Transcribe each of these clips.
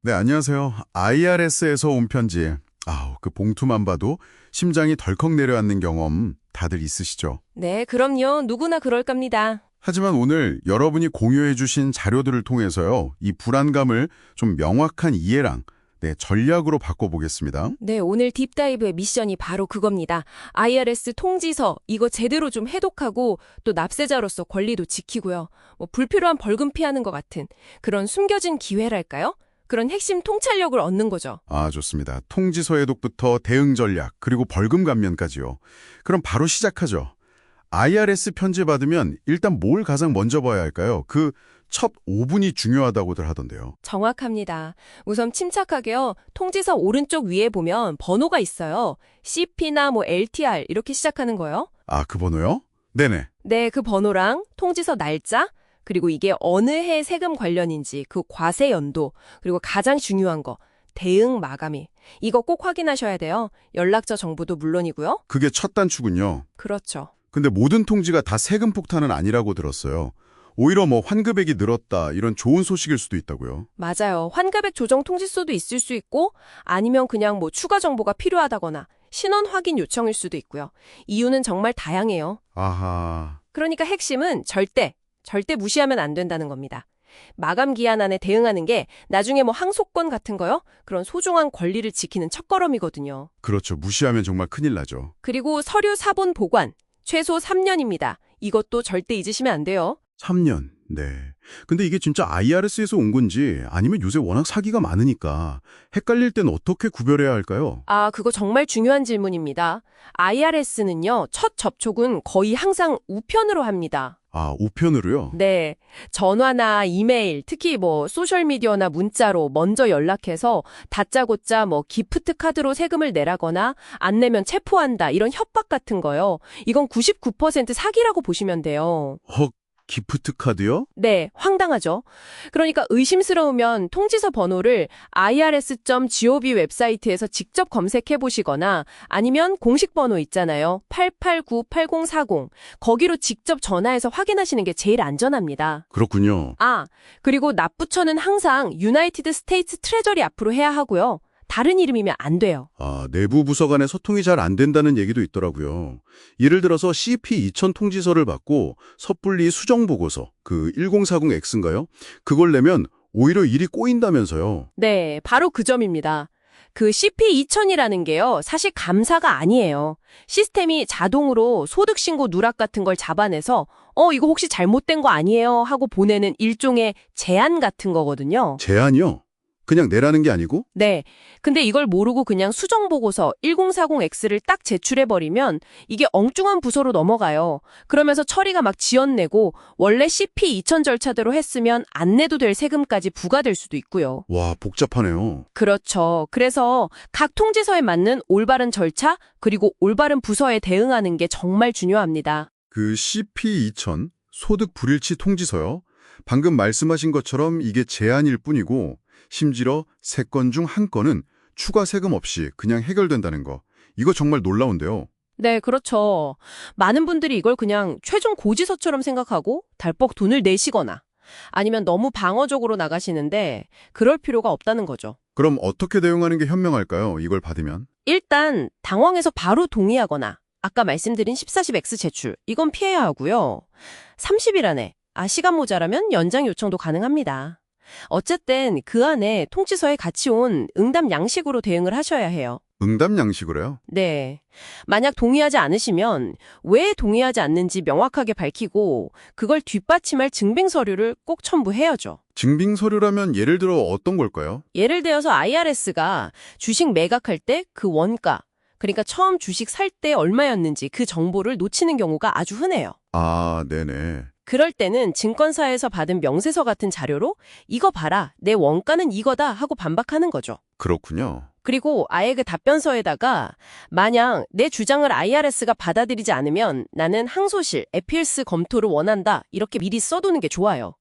네, 안녕하세요. IRS에서 온 편지. 그 봉투만 봐도 심장이 덜컥 내려앉는 경험 다들 있으시죠? 네, 그럼요. 누구나 그럴 겁니다. 하지만 오늘 여러분이 공유해 주신 자료들을 통해서요, 이 불안감을 좀 명확한 이해랑 전략으로 바꿔보겠습니다. 네, 오늘 딥다이브의 미션이 바로 그겁니다. IRS 통지서 이거 제대로 좀 해독하고 또 납세자로서 권리도 지키고요. 불필요한 벌금 피하는 것 같은 그런 숨겨진 기회랄까요? 그런 핵심 통찰력을 얻는 거죠. 좋습니다. 통지서 해독부터 대응 전략, 그리고 벌금 감면까지요. 그럼 바로 시작하죠. IRS 편지 받으면 일단 뭘 가장 먼저 봐야 할까요? 그 첫 5분이 중요하다고들 하던데요. 정확합니다. 우선 침착하게요. 통지서 오른쪽 위에 보면 번호가 있어요. CP나 LTR 이렇게 시작하는 거요. 그 번호요? 네네. 네, 그 번호랑 통지서 날짜, 그리고 이게 어느 해 세금 관련인지 그 과세 연도, 그리고 가장 중요한 거, 대응 마감일. 이거 꼭 확인하셔야 돼요. 연락처 정보도 물론이고요. 그게 첫 단추군요. 그렇죠. 근데 모든 통지가 다 세금 폭탄은 아니라고 들었어요. 오히려 환급액이 늘었다 이런 좋은 소식일 수도 있다고요. 맞아요. 환급액 조정 통지서도 있을 수 있고 아니면 그냥 추가 정보가 필요하다거나 신원 확인 요청일 수도 있고요. 이유는 정말 다양해요. 아하. 그러니까 핵심은 절대 무시하면 안 된다는 겁니다. 마감 기한 안에 대응하는 게 나중에 항소권 같은 거요? 그런 소중한 권리를 지키는 첫걸음이거든요. 그렇죠. 무시하면 정말 큰일 나죠. 그리고 서류 사본 보관, 최소 3년입니다. 이것도 절대 잊으시면 안 돼요. 3년. 네. 근데 이게 진짜 IRS에서 온 건지 아니면 요새 워낙 사기가 많으니까 헷갈릴 땐 어떻게 구별해야 할까요? 그거 정말 중요한 질문입니다. IRS는요, 첫 접촉은 거의 항상 우편으로 합니다. 우편으로요? 네. 전화나 이메일, 특히 소셜미디어나 문자로 먼저 연락해서 다짜고짜 기프트 카드로 세금을 내라거나 안 내면 체포한다 이런 협박 같은 거요. 이건 99% 사기라고 보시면 돼요. 헉, 기프트 카드요? 네, 황당하죠. 그러니까 의심스러우면 통지서 번호를 irs.gov 웹사이트에서 직접 검색해 보시거나 아니면 공식 번호 있잖아요. 889-8040. 거기로 직접 전화해서 확인하시는 게 제일 안전합니다. 그렇군요. 그리고 납부처는 항상 유나이티드 스테이츠 트레저리 앞으로 해야 하고요. 다른 이름이면 안 돼요. 내부 부서 간의 소통이 잘 안 된다는 얘기도 있더라고요. 예를 들어서 CP2000 통지서를 받고 섣불리 수정보고서, 그 1040X인가요? 그걸 내면 오히려 일이 꼬인다면서요. 네, 바로 그 점입니다. 그 CP2000이라는 게요, 사실 감사가 아니에요. 시스템이 자동으로 소득신고 누락 같은 걸 잡아내서 이거 혹시 잘못된 거 아니에요? 하고 보내는 일종의 제안 같은 거거든요. 제안이요? 그냥 내라는 게 아니고? 네. 근데 이걸 모르고 그냥 수정보고서 1040X를 딱 제출해버리면 이게 엉뚱한 부서로 넘어가요. 그러면서 처리가 지연내고 원래 CP2000 절차대로 했으면 안 내도 될 세금까지 부과될 수도 있고요. 와, 복잡하네요. 그렇죠. 그래서 각 통지서에 맞는 올바른 절차 그리고 올바른 부서에 대응하는 게 정말 중요합니다. 그 CP2000 소득 불일치 통지서요? 방금 말씀하신 것처럼 이게 제한일 뿐이고 심지어 3건 중 1건은 추가 세금 없이 그냥 해결된다는 거. 이거 정말 놀라운데요. 네, 그렇죠. 많은 분들이 이걸 그냥 최종 고지서처럼 생각하고 달벅 돈을 내시거나 아니면 너무 방어적으로 나가시는데 그럴 필요가 없다는 거죠. 그럼 어떻게 대응하는 게 현명할까요? 이걸 받으면? 일단 당황해서 바로 동의하거나 아까 말씀드린 1410X 제출 이건 피해야 하고요. 30일 안에 시간 모자라면 연장 요청도 가능합니다. 어쨌든 그 안에 통지서에 같이 온 응답 양식으로 대응을 하셔야 해요. 응답 양식으로요? 네. 만약 동의하지 않으시면 왜 동의하지 않는지 명확하게 밝히고 그걸 뒷받침할 증빙 서류를 꼭 첨부해야죠. 증빙 서류라면 예를 들어 어떤 걸까요? 예를 들어서 IRS가 주식 매각할 때 그 원가, 그러니까 처음 주식 살 때 얼마였는지 그 정보를 놓치는 경우가 아주 흔해요. 네네. 그럴 때는 증권사에서 받은 명세서 같은 자료로 이거 봐라, 내 원가는 이거다 하고 반박하는 거죠. 그렇군요. 그리고 아예 그 답변서에다가 만약 내 주장을 IRS가 받아들이지 않으면 나는 항소실, 에필스 검토를 원한다 이렇게 미리 써두는 게 좋아요.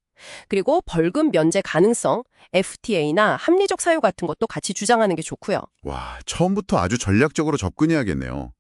그리고 벌금 면제 가능성, FTA나 합리적 사유 같은 것도 같이 주장하는 게 좋고요. 와, 처음부터 아주 전략적으로 접근해야겠네요.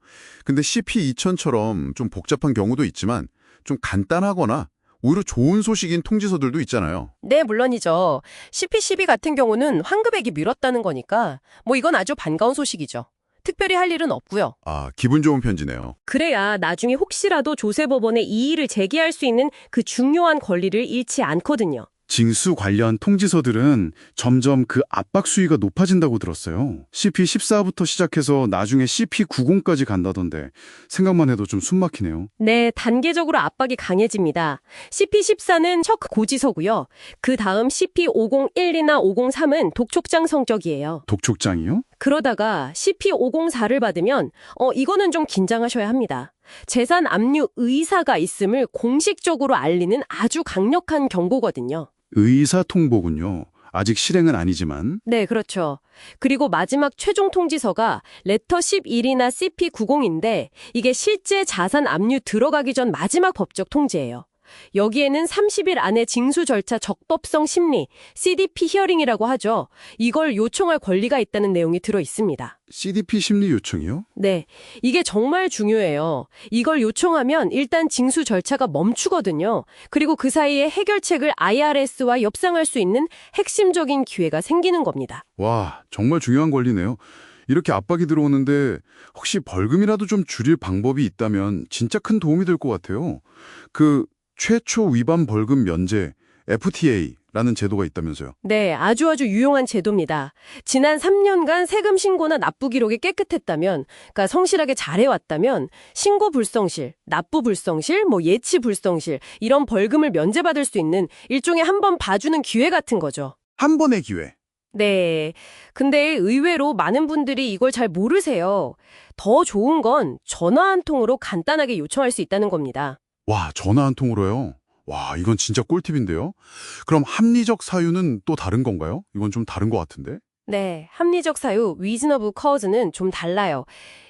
근데 CP2000처럼 좀 복잡한 경우도 있지만 좀 간단하거나 오히려 좋은 소식인 통지서들도 있잖아요. 네, 물론이죠. CP12 같은 경우는 환급액이 미뤘다는 거니까 뭐 이건 아주 반가운 소식이죠. 특별히 할 일은 없고요. 아, 기분 좋은 편지네요. 그래야 나중에 혹시라도 조세법원에 이의를 제기할 수 있는 그 중요한 권리를 잃지 않거든요. 징수 관련 통지서들은 점점 그 압박 수위가 높아진다고 들었어요. CP14부터 시작해서 나중에 CP90까지 간다던데 생각만 해도 좀 숨막히네요. 네, 단계적으로 압박이 강해집니다. CP14는 첫 고지서고요. 그 다음 CP501이나 503은 독촉장 성격이에요. 독촉장이요? 그러다가 CP504를 받으면 이거는 좀 긴장하셔야 합니다. 재산 압류 의사가 있음을 공식적으로 알리는 아주 강력한 경고거든요. 의사 통보군요. 아직 실행은 아니지만. 네, 그렇죠. 그리고 마지막 최종 통지서가 레터 11이나 CP90인데 이게 실제 자산 압류 들어가기 전 마지막 법적 통지예요. 여기에는 30일 안에 징수 절차 적법성 심리, CDP 히어링이라고 하죠. 이걸 요청할 권리가 있다는 내용이 들어 있습니다. CDP 심리 요청이요? 네, 이게 정말 중요해요. 이걸 요청하면 일단 징수 절차가 멈추거든요. 그리고 그 사이에 해결책을 IRS와 협상할 수 있는 핵심적인 기회가 생기는 겁니다. 와, 정말 중요한 권리네요. 이렇게 압박이 들어오는데 혹시 벌금이라도 좀 줄일 방법이 있다면 진짜 큰 도움이 될 것 같아요. 그 최초 위반 벌금 면제, FTA라는 제도가 있다면서요. 네, 아주 유용한 제도입니다. 지난 3년간 세금 신고나 납부 기록이 깨끗했다면, 그러니까 성실하게 잘해왔다면 신고 불성실, 납부 불성실, 예치 불성실 이런 벌금을 면제받을 수 있는 일종의 한번 봐주는 기회 같은 거죠. 한 번의 기회. 네, 근데 의외로 많은 분들이 이걸 잘 모르세요. 더 좋은 건 전화 한 통으로 간단하게 요청할 수 있다는 겁니다. 와, 전화 한 통으로요? 와, 이건 진짜 꿀팁인데요? 그럼 합리적 사유는 또 다른 건가요? 이건 좀 다른 것 같은데? 네, 합리적 사유, reasonable cause는 좀 달라요.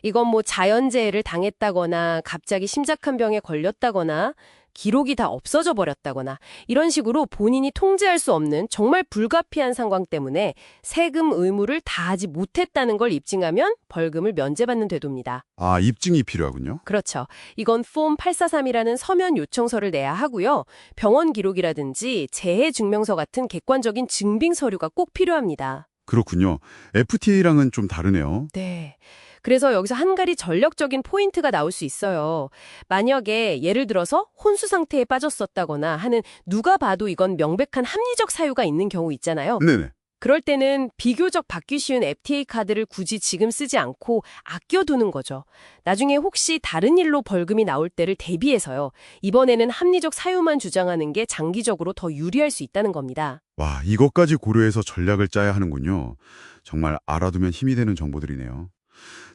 이건 자연재해를 당했다거나 갑자기 심각한 병에 걸렸다거나 기록이 다 없어져 버렸다거나 이런 식으로 본인이 통제할 수 없는 정말 불가피한 상황 때문에 세금 의무를 다하지 못했다는 걸 입증하면 벌금을 면제받는 제도입니다. 아, 입증이 필요하군요. 그렇죠. 이건 폼 843이라는 서면 요청서를 내야 하고요. 병원 기록이라든지 재해 증명서 같은 객관적인 증빙 서류가 꼭 필요합니다. 그렇군요. FTA랑은 좀 다르네요. 네. 그래서 여기서 한 가지 전략적인 포인트가 나올 수 있어요. 만약에 예를 들어서 혼수 상태에 빠졌었다거나 하는 누가 봐도 이건 명백한 합리적 사유가 있는 경우 있잖아요. 네네. 그럴 때는 비교적 받기 쉬운 FTA 카드를 굳이 지금 쓰지 않고 아껴두는 거죠. 나중에 혹시 다른 일로 벌금이 나올 때를 대비해서요. 이번에는 합리적 사유만 주장하는 게 장기적으로 더 유리할 수 있다는 겁니다. 와, 이것까지 고려해서 전략을 짜야 하는군요. 정말 알아두면 힘이 되는 정보들이네요.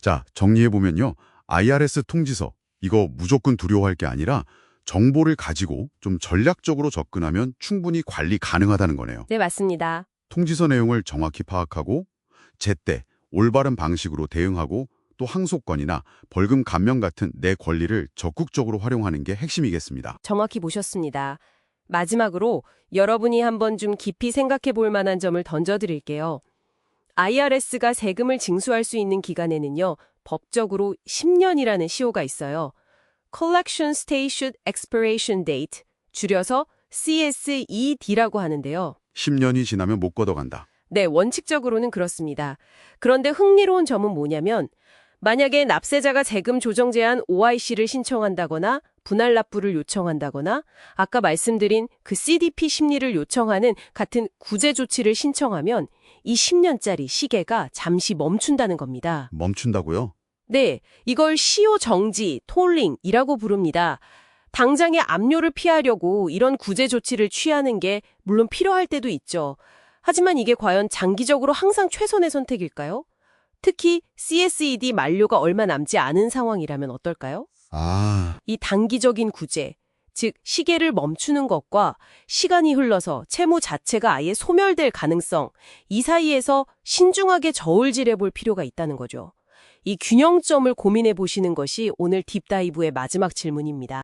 자, 정리해보면요. IRS 통지서, 이거 무조건 두려워할 게 아니라 정보를 가지고 좀 전략적으로 접근하면 충분히 관리 가능하다는 거네요. 네, 맞습니다. 통지서 내용을 정확히 파악하고 제때 올바른 방식으로 대응하고 또 항소권이나 벌금 감면 같은 내 권리를 적극적으로 활용하는 게 핵심이겠습니다. 정확히 보셨습니다. 마지막으로 여러분이 한번 좀 깊이 생각해 볼 만한 점을 던져드릴게요. IRS가 세금을 징수할 수 있는 기간에는요, 법적으로 10년이라는 시효가 있어요. Collection Statute Expiration Date, 줄여서 CSED라고 하는데요. 10년이 지나면 못 걷어간다. 네, 원칙적으로는 그렇습니다. 그런데 흥미로운 점은 뭐냐면 만약에 납세자가 세금 조정 제한 OIC를 신청한다거나 분할 납부를 요청한다거나 아까 말씀드린 그 CDP 심리를 요청하는 같은 구제 조치를 신청하면 이 10년짜리 시계가 잠시 멈춘다는 겁니다. 멈춘다고요? 네, 이걸 시효 정지, 톨링이라고 부릅니다. 당장의 압류를 피하려고 이런 구제 조치를 취하는 게 물론 필요할 때도 있죠. 하지만 이게 과연 장기적으로 항상 최선의 선택일까요? 특히 CSED 만료가 얼마 남지 않은 상황이라면 어떨까요? 아, 이 단기적인 구제, 즉 시계를 멈추는 것과 시간이 흘러서 채무 자체가 아예 소멸될 가능성, 이 사이에서 신중하게 저울질해 볼 필요가 있다는 거죠. 이 균형점을 고민해 보시는 것이 오늘 딥다이브의 마지막 질문입니다.